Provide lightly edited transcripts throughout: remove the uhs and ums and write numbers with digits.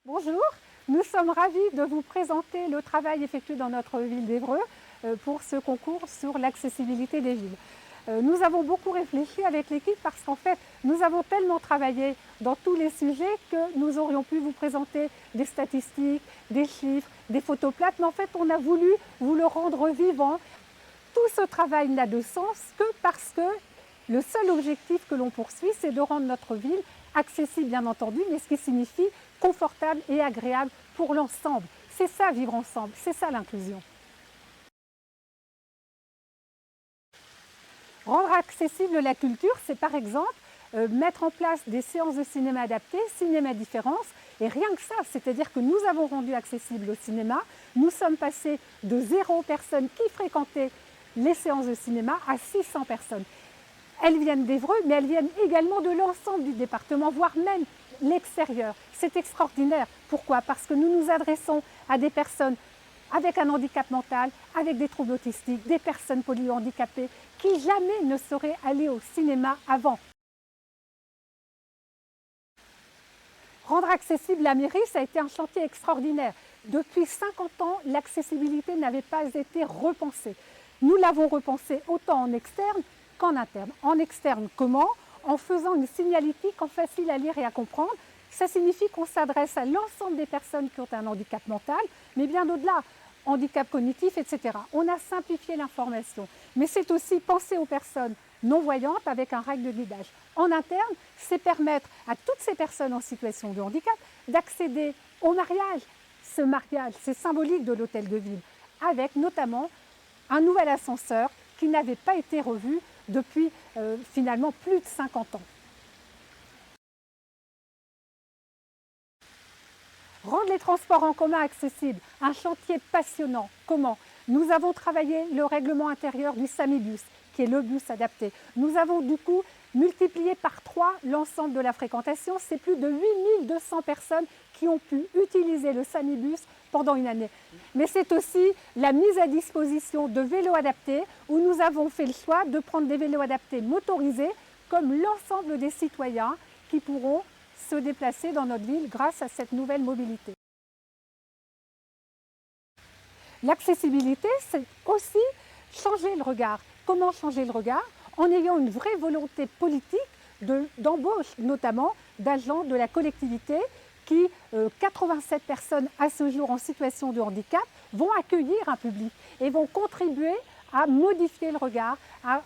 Bonjour, nous sommes ravis de vous présenter le travail effectué dans notre ville d'Évreux pour ce concours sur l'accessibilité des villes. Nous avons beaucoup réfléchi avec l'équipe parce qu'en fait, nous avons tellement travaillé dans tous les sujets que nous aurions pu vous présenter des statistiques, des chiffres, des photos plates, mais en fait, on a voulu vous le rendre vivant. Tout ce travail n'a de sens que parce que le seul objectif que l'on poursuit, c'est de rendre notre ville accessible, bien entendu, mais ce qui signifie confortable et agréable pour l'ensemble. C'est ça, vivre ensemble, c'est ça l'inclusion. Rendre accessible la culture, c'est par exemple mettre en place des séances de cinéma adaptées, cinéma différence, et rien que ça, c'est-à-dire que nous avons rendu accessible le cinéma, nous sommes passés de 0 personnes qui fréquentaient les séances de cinéma à 600 personnes. Elles viennent d'Évreux, mais elles viennent également de l'ensemble du département, voire même l'extérieur. C'est extraordinaire. Pourquoi? Parce que nous nous adressons à des personnes avec un handicap mental, avec des troubles autistiques, des personnes polyhandicapées qui jamais ne seraient allées au cinéma avant. Rendre accessible la mairie, ça a été un chantier extraordinaire. Depuis 50 ans, l'accessibilité n'avait pas été repensée. Nous l'avons repensée autant en externe qu'en interne. En externe, comment? En faisant une signalétique en facile à lire et à comprendre. Ça signifie qu'on s'adresse à l'ensemble des personnes qui ont un handicap mental, mais bien au-delà, handicap cognitif, etc. On a simplifié l'information. Mais c'est aussi penser aux personnes non-voyantes avec un règle de guidage. En interne, c'est permettre à toutes ces personnes en situation de handicap d'accéder au mariage. Ce mariage, c'est symbolique de l'hôtel de ville, avec notamment un nouvel ascenseur qui n'avait pas été revu depuis finalement plus de 50 ans. Rendre les transports en commun accessibles, un chantier passionnant. Comment? Nous avons travaillé le règlement intérieur du Samibus, qui est le bus adapté. Nous avons du coup multiplié par 3 l'ensemble de la fréquentation. C'est plus de 8200 personnes qui ont pu utiliser le Samibus pendant une année. Mais c'est aussi la mise à disposition de vélos adaptés, où nous avons fait le choix de prendre des vélos adaptés motorisés, comme l'ensemble des citoyens qui pourront se déplacer dans notre ville grâce à cette nouvelle mobilité. L'accessibilité, c'est aussi changer le regard. Comment changer le regard? En ayant une vraie volonté politique d'embauche, notamment d'agents de la collectivité qui, 87 personnes à ce jour en situation de handicap, vont accueillir un public et vont contribuer à modifier le regard, à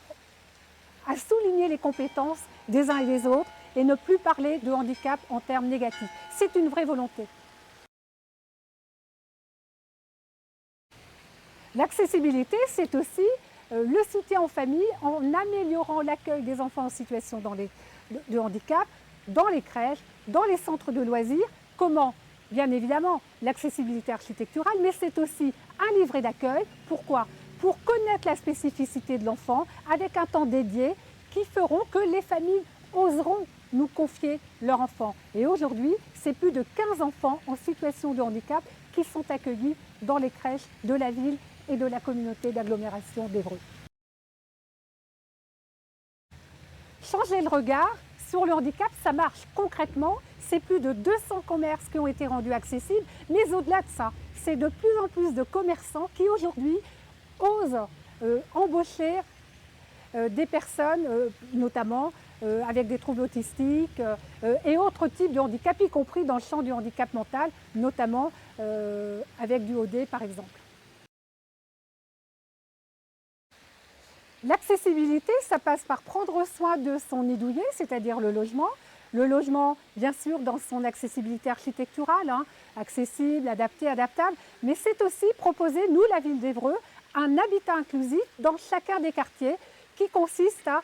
souligner les compétences des uns et des autres et ne plus parler de handicap en termes négatifs. C'est une vraie volonté. L'accessibilité, c'est aussi le soutien aux familles en améliorant l'accueil des enfants en situation de handicap dans les crèches, dans les centres de loisirs. Comment? Bien évidemment, l'accessibilité architecturale, mais c'est aussi un livret d'accueil. Pourquoi? Pour connaître la spécificité de l'enfant avec un temps dédié qui feront que les familles oseront nous confier leur enfant. Et aujourd'hui, c'est plus de 15 enfants en situation de handicap qui sont accueillis dans les crèches de la ville et de la communauté d'agglomération d'Évreux. Changer le regard sur le handicap, ça marche concrètement. C'est plus de 200 commerces qui ont été rendus accessibles, mais au-delà de ça, c'est de plus en plus de commerçants qui aujourd'hui osent embaucher des personnes, notamment avec des troubles autistiques et autres types de handicap, y compris dans le champ du handicap mental, notamment avec du OD par exemple. L'accessibilité, ça passe par prendre soin de son nid douillet, c'est-à-dire le logement. Le logement, bien sûr, dans son accessibilité architecturale, accessible, adapté, adaptable, mais c'est aussi proposer, nous, la ville d'Évreux, un habitat inclusif dans chacun des quartiers qui consiste à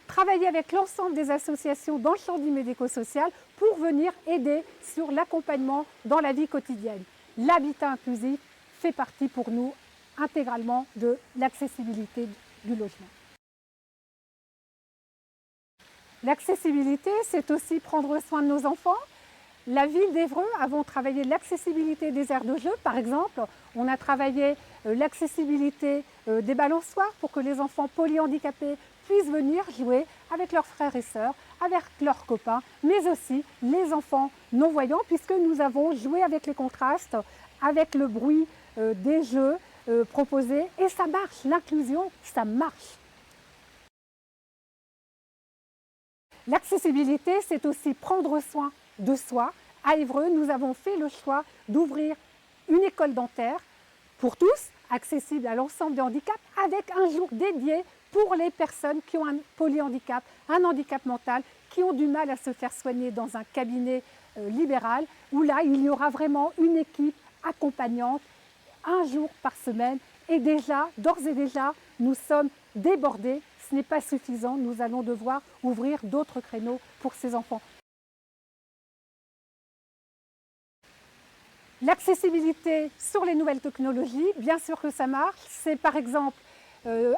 travailler avec l'ensemble des associations dans le champ du médico-social pour venir aider sur l'accompagnement dans la vie quotidienne. L'habitat inclusif fait partie pour nous intégralement de l'accessibilité du logement. L'accessibilité, c'est aussi prendre soin de nos enfants. La ville d'Évreux avons travaillé l'accessibilité des aires de jeu, par exemple. On a travaillé l'accessibilité des balançoires pour que les enfants polyhandicapés puissent venir jouer avec leurs frères et sœurs, avec leurs copains, mais aussi les enfants non-voyants, puisque nous avons joué avec les contrastes, avec le bruit des jeux proposés, et ça marche, l'inclusion, ça marche. L'accessibilité, c'est aussi prendre soin de soi. À Évreux, nous avons fait le choix d'ouvrir une école dentaire pour tous, accessible à l'ensemble des handicaps, avec un jour dédié pour les personnes qui ont un polyhandicap, un handicap mental, qui ont du mal à se faire soigner dans un cabinet libéral, où là, il y aura vraiment une équipe accompagnante, un jour par semaine. Et déjà, d'ores et déjà, nous sommes débordés. Ce n'est pas suffisant, nous allons devoir ouvrir d'autres créneaux pour ces enfants. L'accessibilité sur les nouvelles technologies, bien sûr que ça marche. C'est par exemple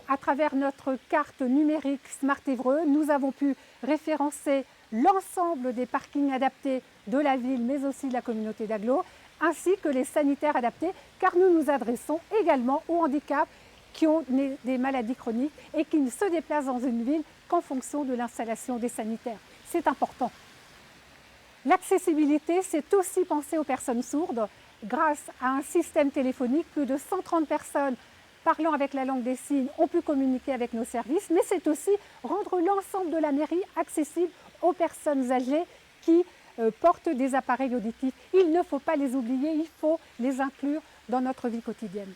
à travers notre carte numérique Smart Évreux, nous avons pu référencer l'ensemble des parkings adaptés de la ville, mais aussi de la communauté d'agglo, ainsi que les sanitaires adaptés, car nous nous adressons également aux handicaps qui ont des maladies chroniques et qui ne se déplacent dans une ville qu'en fonction de l'installation des sanitaires. C'est important. L'accessibilité, c'est aussi penser aux personnes sourdes. Grâce à un système téléphonique, plus de 130 personnes parlant avec la langue des signes ont pu communiquer avec nos services, mais c'est aussi rendre l'ensemble de la mairie accessible aux personnes âgées qui portent des appareils auditifs. Il ne faut pas les oublier, il faut les inclure dans notre vie quotidienne.